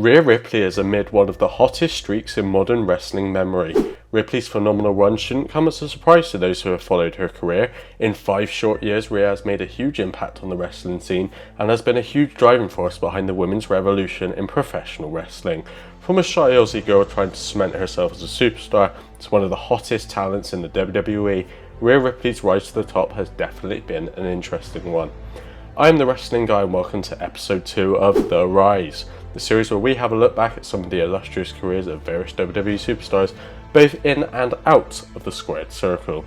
Rhea Ripley is amid one of the hottest streaks in modern wrestling memory. Ripley's phenomenal run shouldn't come as a surprise to those who have followed her career. In 5 short years, Rhea has made a huge impact on the wrestling scene and has been a huge driving force behind the women's revolution in professional wrestling. From a shy Aussie girl trying to cement herself as a superstar to one of the hottest talents in the WWE, Rhea Ripley's rise to the top has definitely been an interesting one. I am the Wrestling Guy and welcome to episode 2 of The Rise, the series where we have a look back at some of the illustrious careers of various WWE superstars, both in and out of the squared circle.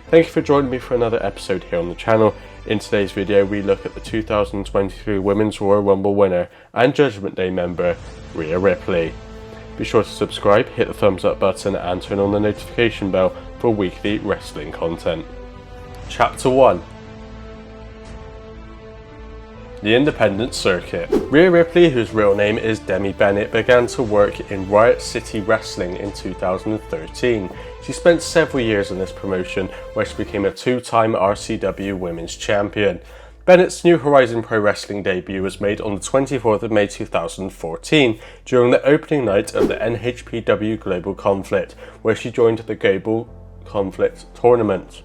Thank you for joining me for another episode here on the channel. In today's video we look at the 2023 Women's Royal Rumble winner and Judgement Day member, Rhea Ripley. Be sure to subscribe, hit the thumbs up button and turn on the notification bell for weekly wrestling content. Chapter 1. The Independent Circuit. Rhea Ripley, whose real name is Demi Bennett, began to work in Riot City Wrestling in 2013. She spent several years in this promotion, where she became a 2-time RCW Women's Champion. Bennett's New Horizon Pro Wrestling debut was made on the 24th of May 2014, during the opening night of the NHPW Global Conflict, where she joined the Global Conflict Tournament.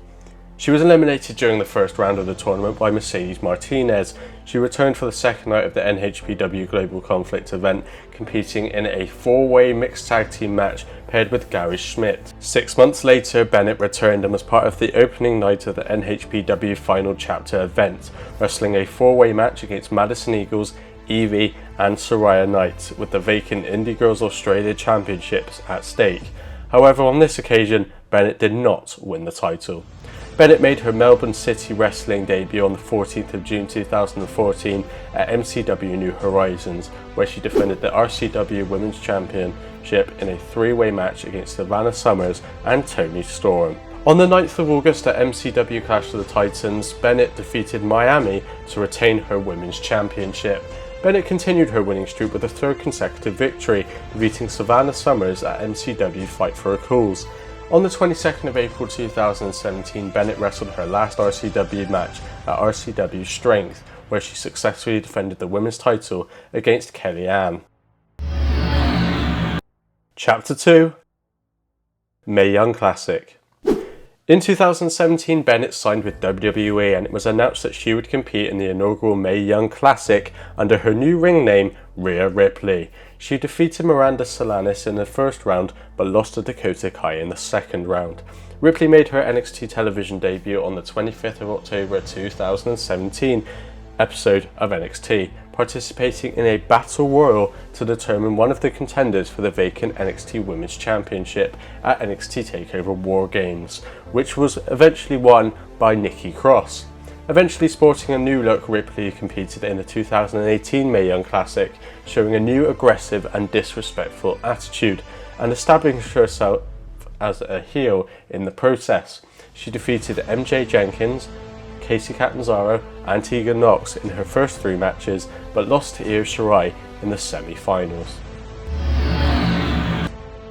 She was eliminated during the first round of the tournament by Mercedes Martinez. She returned for the second night of the NHPW Global Conflict event, competing in a 4-way mixed tag team match paired with Gary Schmidt. 6 months later, Bennett returned and was part of the opening night of the NHPW Final Chapter event, wrestling a 4-way match against Madison Eagles, Evie and Soraya Knight, with the vacant Indie Girls Australia Championships at stake. However, on this occasion, Bennett did not win the title. Bennett made her Melbourne City Wrestling debut on the 14th of June 2014 at MCW New Horizons, where she defended the RCW Women's Championship in a 3-way match against Savannah Summers and Toni Storm. On the 9th of August at MCW Clash of the Titans, Bennett defeated Miami to retain her Women's Championship. Bennett continued her winning streak with a 3rd consecutive victory, defeating Savannah Summers at MCW Fight for a Cause. On the 22nd of April 2017, Bennett wrestled her last RCW match at RCW Strength, where she successfully defended the women's title against Kelly Ann. Chapter 2. Mae Young Classic. In 2017, Bennett signed with WWE and it was announced that she would compete in the inaugural Mae Young Classic under her new ring name, Rhea Ripley. She defeated Miranda Solanas in the first round but lost to Dakota Kai in the second round. Ripley made her NXT television debut on the 25th of October 2017 episode of NXT, participating in a Battle Royal to determine one of the contenders for the vacant NXT Women's Championship at NXT TakeOver War Games, which was eventually won by Nikki Cross. Eventually sporting a new look, Ripley competed in the 2018 Mae Young Classic, showing a new aggressive and disrespectful attitude and establishing herself as a heel in the process. She defeated MJ Jenkins, Kacy Catanzaro and Tegan Knox in her first 3 matches, but lost to Io Shirai in the semi-finals.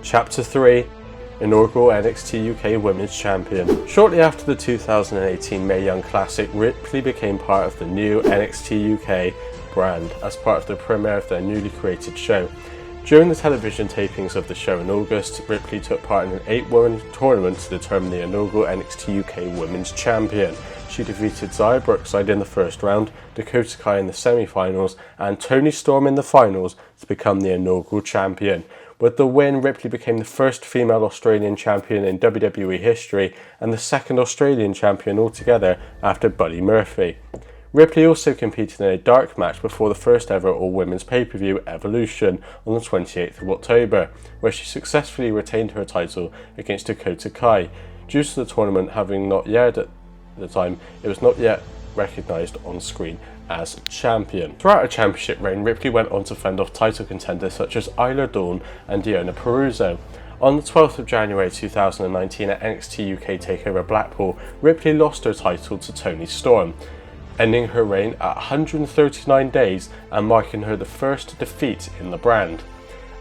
Chapter 3. Inaugural NXT UK Women's Champion. Shortly after the 2018 Mae Young Classic, Ripley became part of the new NXT UK brand as part of the premiere of their newly created show. During the television tapings of the show in August, Ripley took part in an 8-woman tournament to determine the inaugural NXT UK Women's Champion. She defeated Xia Brookside in the first round, Dakota Kai in the semi-finals, and Toni Storm in the finals to become the inaugural champion. With the win, Ripley became the first female Australian champion in WWE history and the 2nd Australian champion altogether after Buddy Murphy. Ripley also competed in a dark match before the first ever all-women's pay-per-view Evolution on the 28th of October, where she successfully retained her title against Dakota Kai. Due to the tournament having not yet at the time, it was not yet recognised on screen as champion. Throughout her championship reign, Ripley went on to fend off title contenders such as Isla Dawn and Deonna Purrazzo. On the 12th of January 2019 at NXT UK TakeOver Blackpool, Ripley lost her title to Toni Storm, ending her reign at 139 days and marking her the first defeat in the brand.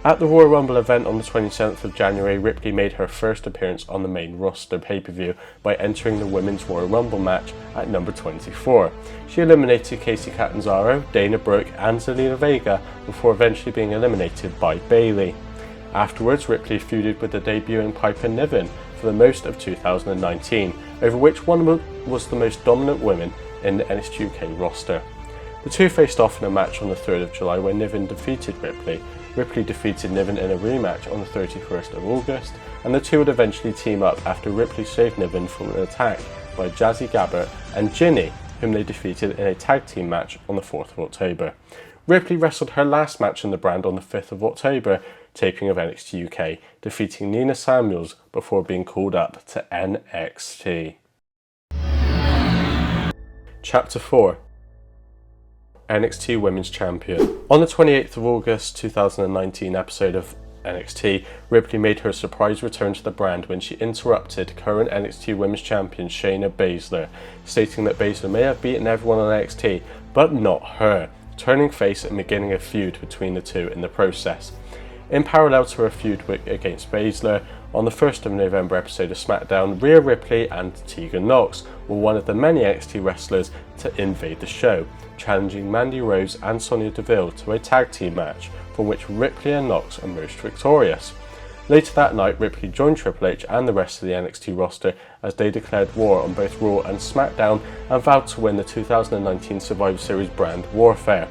At the Royal Rumble event on the 27th of January, Ripley made her first appearance on the main roster pay-per-view by entering the Women's Royal Rumble match at number 24. She eliminated Kacy Catanzaro, Dana Brooke and Zelina Vega before eventually being eliminated by Bayley. Afterwards, Ripley feuded with the debuting Piper Niven for the most of 2019, over which one was the most dominant women in the NXT UK roster. The two faced off in a match on the 3rd of July where Niven defeated Ripley. Ripley defeated Niven in a rematch on the 31st of August, and the two would eventually team up after Ripley saved Niven from an attack by Jazzy Gabbert and Ginny, whom they defeated in a tag team match on the 4th of October. Ripley wrestled her last match in the brand on the 5th of October, taping of NXT UK, defeating Nina Samuels before being called up to NXT. Chapter 4. NXT Women's Champion. On the 28th of August 2019 episode of NXT, Ripley made her surprise return to the brand when she interrupted current NXT Women's Champion Shayna Baszler, stating that Baszler may have beaten everyone on NXT, but not her, turning face and beginning a feud between the two in the process. In parallel to her feud against Baszler, on the 1st of November episode of SmackDown, Rhea Ripley and Tegan Nox were one of the many NXT wrestlers to invade the show, challenging Mandy Rose and Sonya Deville to a tag team match, from which Ripley and Nox emerged victorious. Later that night, Ripley joined Triple H and the rest of the NXT roster as they declared war on both Raw and SmackDown and vowed to win the 2019 Survivor Series brand Warfare.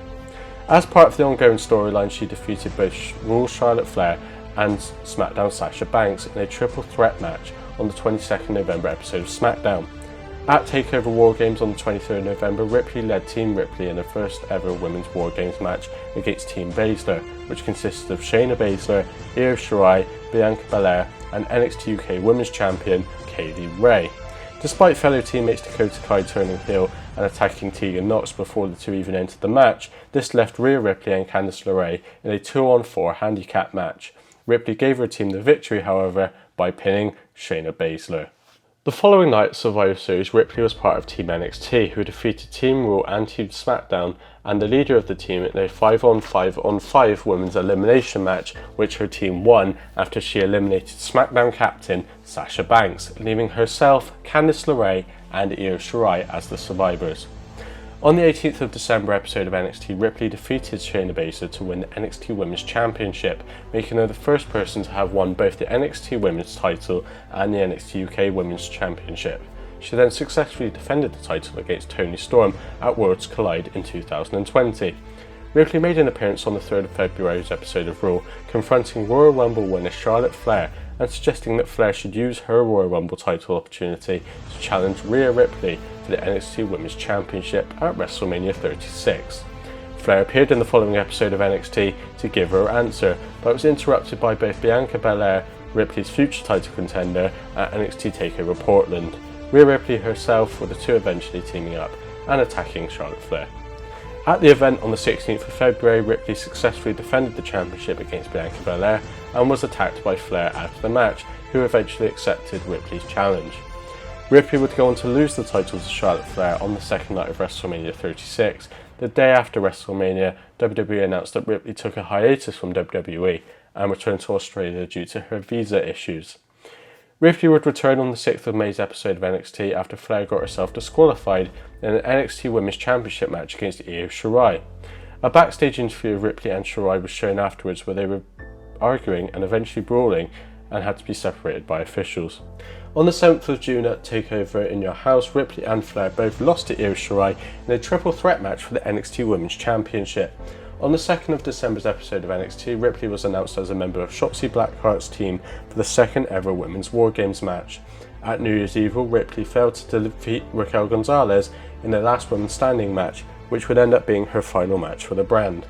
As part of the ongoing storyline, she defeated both Raw Charlotte Flair and SmackDown Sasha Banks in a triple threat match on the 22nd November episode of SmackDown. At TakeOver War Games on the 23rd November, Ripley led Team Ripley in the first ever Women's War Games match against Team Baszler, which consisted of Shayna Baszler, Io Shirai, Bianca Belair and NXT UK Women's Champion Kaylee Ray. Despite fellow teammates Dakota Kai turning heel and attacking Tegan Nox before the two even entered the match, this left Rhea Ripley and Candice LeRae in a 2-on-4 handicap match. Ripley gave her team the victory, however, by pinning Shayna Baszler. The following night at Survivor Series, Ripley was part of Team NXT, who defeated Team Raw and Team SmackDown, and the leader of the team in a 5-on-5-on-5 women's elimination match, which her team won after she eliminated SmackDown captain Sasha Banks, leaving herself, Candice LeRae and Io Shirai as the survivors. On the 18th of December episode of NXT, Ripley defeated Shayna Baszler to win the NXT Women's Championship, making her the first person to have won both the NXT Women's title and the NXT UK Women's Championship. She then successfully defended the title against Toni Storm at Worlds Collide in 2020. Ripley made an appearance on the 3rd of February's episode of Raw, confronting Royal Rumble winner Charlotte Flair and suggesting that Flair should use her Royal Rumble title opportunity to challenge Rhea Ripley for the NXT Women's Championship at WrestleMania 36. Flair appeared in the following episode of NXT to give her answer, but was interrupted by both Bianca Belair, Ripley's future title contender, at NXT TakeOver Portland. Rhea Ripley herself, with the two eventually teaming up and attacking Charlotte Flair. At the event on the 16th of February, Ripley successfully defended the championship against Bianca Belair and was attacked by Flair after the match, who eventually accepted Ripley's challenge. Ripley would go on to lose the title to Charlotte Flair on the second night of WrestleMania 36. The day after WrestleMania, WWE announced that Ripley took a hiatus from WWE and returned to Australia due to her visa issues. Ripley would return on the 6th of May's episode of NXT after Flair got herself disqualified in an NXT Women's Championship match against Io Shirai. A backstage interview of Ripley and Shirai was shown afterwards where they were arguing and eventually brawling and had to be separated by officials. On the 7th of June at TakeOver in Your House, Ripley and Flair both lost to Io Shirai in a triple threat match for the NXT Women's Championship. On the 2nd of December's episode of NXT, Ripley was announced as a member of Shotzi Blackheart's team for the second ever Women's War Games match. At New Year's Eve, Ripley failed to defeat Raquel Gonzalez in their last woman standing match, which would end up being her final match for the brand.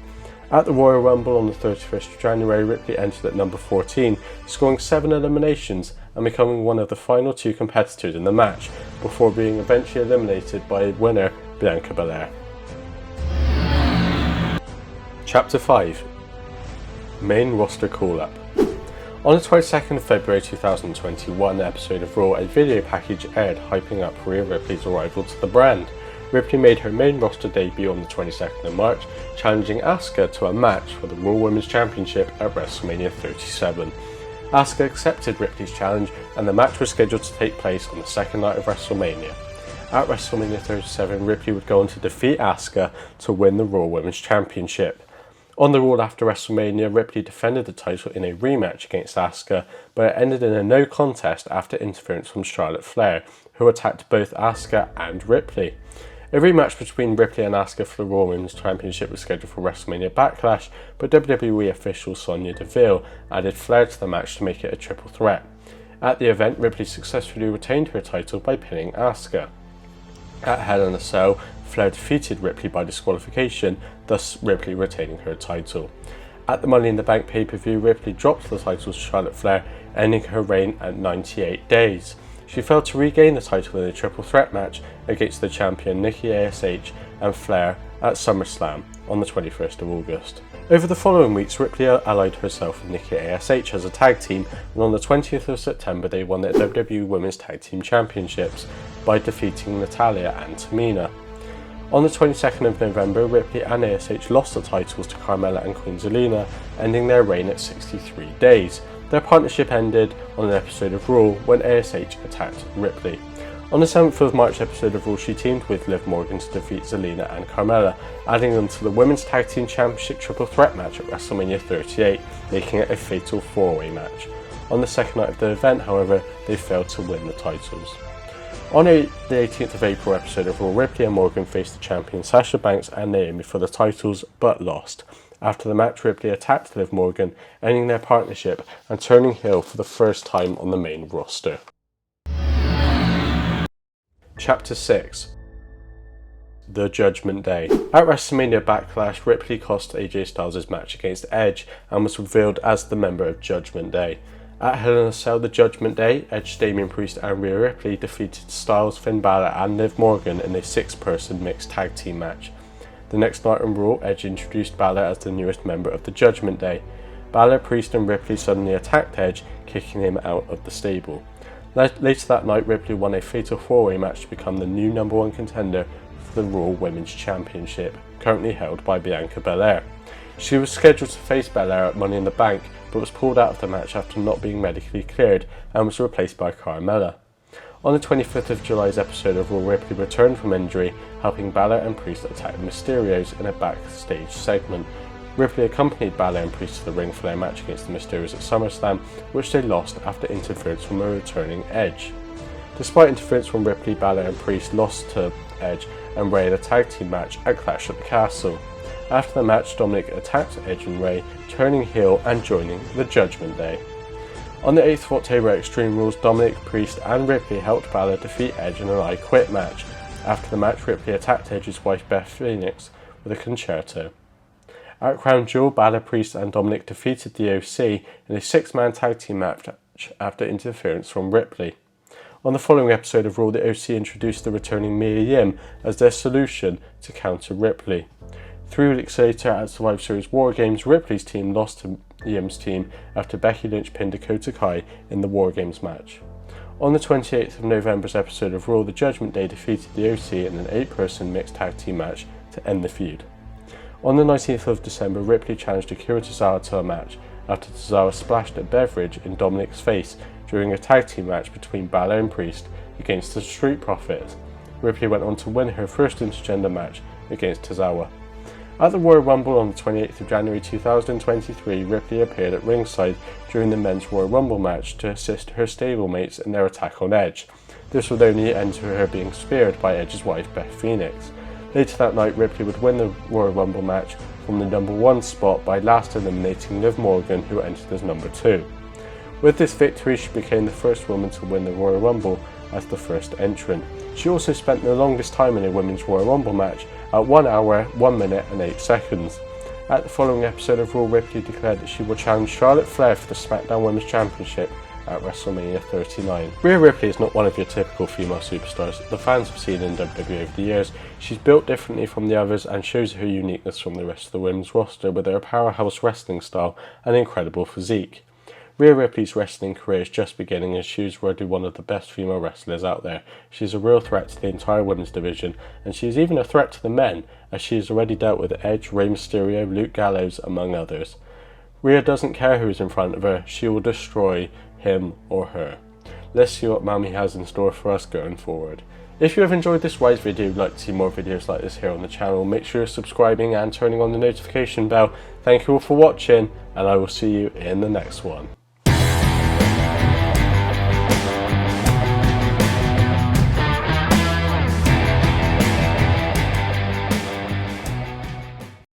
At the Royal Rumble on the 31st of January, Ripley entered at number 14, scoring 7 eliminations and becoming one of the final 2 competitors in the match, before being eventually eliminated by winner Bianca Belair. Chapter 5. Main Roster Call-Up. On the 22nd of February 2021 episode of Raw, a video package aired hyping up Rhea Ripley's arrival to the brand. Ripley made her main roster debut on the 22nd of March, challenging Asuka to a match for the Raw Women's Championship at WrestleMania 37. Asuka accepted Ripley's challenge, and the match was scheduled to take place on the second night of WrestleMania. At WrestleMania 37, Ripley would go on to defeat Asuka to win the Raw Women's Championship. On the Raw after WrestleMania, Ripley defended the title in a rematch against Asuka, but it ended in a no contest after interference from Charlotte Flair, who attacked both Asuka and Ripley. A rematch between Ripley and Asuka for the Raw Women's Championship was scheduled for WrestleMania Backlash, but WWE official Sonya Deville added Flair to the match to make it a triple threat. At the event, Ripley successfully retained her title by pinning Asuka. At Hell in a Cell, Flair defeated Ripley by disqualification, thus Ripley retaining her title. At the Money in the Bank pay-per-view, Ripley dropped the title to Charlotte Flair, ending her reign at 98 days. She failed to regain the title in a triple threat match against the champion Nikki ASH and Flair at SummerSlam on the 21st of August. Over the following weeks, Ripley allied herself with Nikki ASH as a tag team, and on the 20th of September they won their WWE Women's Tag Team Championships by defeating Natalya and Tamina. On the 22nd of November, Ripley and ASH lost the titles to Carmella and Queen Zelina, ending their reign at 63 days. Their partnership ended on an episode of Raw when ASH attacked Ripley. On the 7th of March episode of Raw, she teamed with Liv Morgan to defeat Zelina and Carmella, adding them to the Women's Tag Team Championship triple threat match at WrestleMania 38, making it a fatal four-way match. On the second night of the event, however, they failed to win the titles. On the 18th of April episode of Raw, Ripley and Morgan faced the champions Sasha Banks and Naomi for the titles, but lost. After the match, Ripley attacked Liv Morgan, ending their partnership and turning heel for the first time on the main roster. Chapter 6. The Judgement Day. At WrestleMania Backlash, Ripley cost AJ Styles' match against Edge and was revealed as the member of Judgement Day. At Hell in a Cell, the Judgement Day, Edge, Damian Priest and Rhea Ripley defeated Styles, Finn Balor and Liv Morgan in a 6-person mixed tag team match. The next night on Raw, Edge introduced Balor as the newest member of the Judgement Day. Balor, Priest and Ripley suddenly attacked Edge, kicking him out of the stable. Later that night, Ripley won a fatal four-way match to become the new number one contender for the Raw Women's Championship, currently held by Bianca Belair. She was scheduled to face Belair at Money in the Bank, but was pulled out of the match after not being medically cleared and was replaced by Carmella. On the 25th of July's episode of Raw, Ripley returned from injury, helping Balor and Priest attack the Mysterios in a backstage segment. Ripley accompanied Balor and Priest to the ring for their match against the Mysterios at SummerSlam, which they lost after interference from a returning Edge. Despite interference from Ripley, Balor and Priest lost to Edge and Rey in a tag team match at Clash at the Castle. After the match, Dominic attacked Edge and Rey, turning heel and joining the Judgement Day. On the 8th of October at Extreme Rules, Dominic, Priest and Ripley helped Balor defeat Edge in an I Quit match. After the match, Ripley attacked Edge's wife Beth Phoenix with a concerto. At Crown Jewel, Balor, Priest and Dominic defeated the OC in a 6-man tag team match after interference from Ripley. On the following episode of Raw, the OC introduced the returning Mia Yim as their solution to counter Ripley. 3 weeks later at Survivor Series War Games, Ripley's team lost to Yim's team after Becky Lynch pinned Dakota Kai in the War Games match. On the 28th of November's episode of Raw, the Judgement Day defeated the OC in an 8-person mixed tag team match to end the feud. On the 19th of December, Ripley challenged Akira Tozawa to a match after Tozawa splashed a beverage in Dominic's face during a tag team match between Balor and Priest against the Street Profits. Ripley went on to win her first intergender match against Tozawa. At the Royal Rumble on the 28th of January 2023, Ripley appeared at ringside during the Men's Royal Rumble match to assist her stablemates in their attack on Edge. This would only end to her being speared by Edge's wife Beth Phoenix. Later that night, Ripley would win the Royal Rumble match from the number 1 spot by last eliminating Liv Morgan, who entered as number 2. With this victory, she became the first woman to win the Royal Rumble as the first entrant. She also spent the longest time in a Women's Royal Rumble match at 1 hour, 1 minute and 8 seconds. At the following episode of Raw, Ripley declared that she will challenge Charlotte Flair for the SmackDown Women's Championship at WrestleMania 39. Rhea Ripley is not one of your typical female superstars the fans have seen in WWE over the years. She's built differently from the others and shows her uniqueness from the rest of the women's roster with her powerhouse wrestling style and incredible physique. Rhea Ripley's wrestling career is just beginning and she is already one of the best female wrestlers out there. She is a real threat to the entire women's division, and she is even a threat to the men, as she has already dealt with Edge, Rey Mysterio, Luke Gallows, among others. Rhea doesn't care who is in front of her, she will destroy him or her. Let's see what Mami has in store for us going forward. If you have enjoyed this Rise video and would like to see more videos like this here on the channel, make sure you're subscribing and turning on the notification bell. Thank you all for watching, and I will see you in the next one.